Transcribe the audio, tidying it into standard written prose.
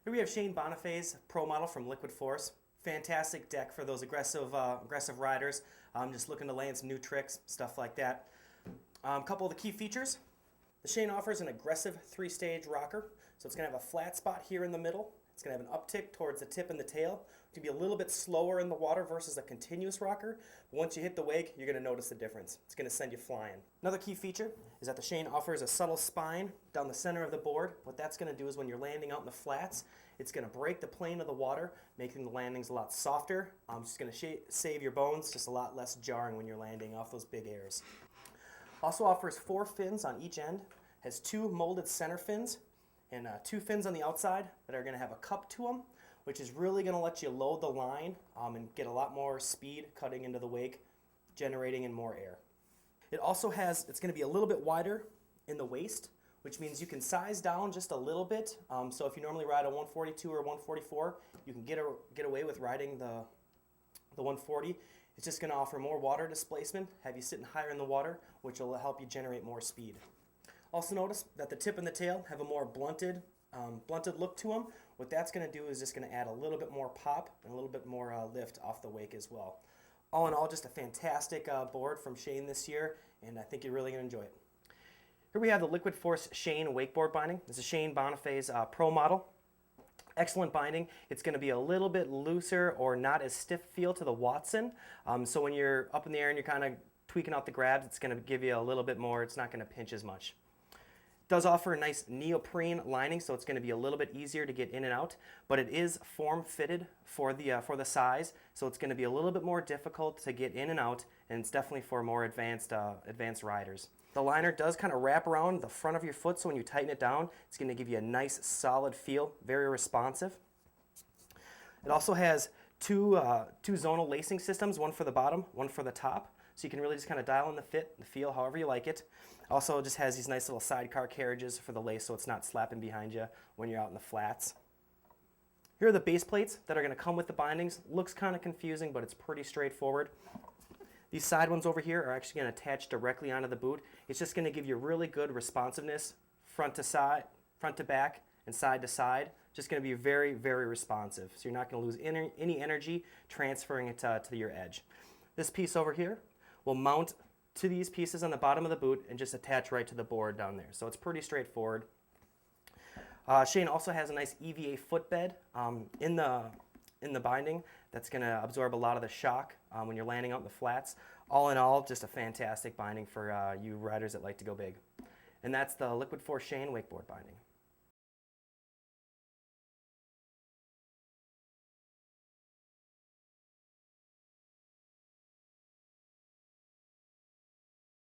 Here we have Shane Bonifay's Pro Model from Liquid Force. Fantastic deck for those aggressive riders, just looking to land some new tricks, stuff like that. A couple of the key features. The Shane offers an aggressive 3-stage rocker, so it's going to have a flat spot here in the middle. It's going to have an uptick towards the tip and the tail. It's going to be a little bit slower in the water versus a continuous rocker, but once you hit the wake, you're going to notice the difference. It's going to send you flying. Another key feature is that the Shane offers a subtle spine down the center of the board. What that's going to do is when you're landing out in the flats, it's going to break the plane of the water, making the landings a lot softer. It's going to save your bones, just a lot less jarring when you're landing off those big airs. Also offers 4 fins on each end, has 2 molded center fins, and 2 fins on the outside that are going to have a cup to them, which is really going to let you load the line and get a lot more speed cutting into the wake, generating in more air. It also has, it's going to be a little bit wider in the waist, which means you can size down just a little bit. So if you normally ride a 142 or 144, you can get away with riding the 140. It's just going to offer more water displacement, have you sitting higher in the water, which will help you generate more speed. Also notice that the tip and the tail have a more blunted look to them. What that's going to do is just going to add a little bit more pop and a little bit more lift off the wake as well. All in all, just a fantastic board from Shane this year, and I think you're really going to enjoy it. Here we have the Liquid Force Shane Wakeboard binding. This is Shane Bonifay's Pro Model. Excellent binding. It's going to be a little bit looser or not as stiff feel to the Watson. So when you're up in the air and you're kind of tweaking out the grabs, it's going to give you a little bit more. It's not going to pinch as much. Does offer a nice neoprene lining, so it's going to be a little bit easier to get in and out, but it is form fitted for the size, so it's going to be a little bit more difficult to get in and out, and it's definitely for more advanced riders. The liner does kind of wrap around the front of your foot, so when you tighten it down, it's going to give you a nice solid feel, very responsive. It also has two zonal lacing systems, one for the bottom, one for the top. So you can really just kind of dial in the fit, the feel, however you like it. Also just has these nice little sidecar carriages for the lace so it's not slapping behind you when you're out in the flats. Here are the base plates that are going to come with the bindings. Looks kind of confusing, but it's pretty straightforward. These side ones over here are actually going to attach directly onto the boot. It's just going to give you really good responsiveness front to back, and side to side. Just going to be very, very responsive. So you're not going to lose any energy transferring it to your edge. This piece over here will mount to these pieces on the bottom of the boot and just attach right to the board down there. So it's pretty straightforward. Shane also has a nice EVA footbed in the binding that's going to absorb a lot of the shock when you're landing out in the flats. All in all, just a fantastic binding for you riders that like to go big. And that's the Liquid Force Shane Wakeboard binding.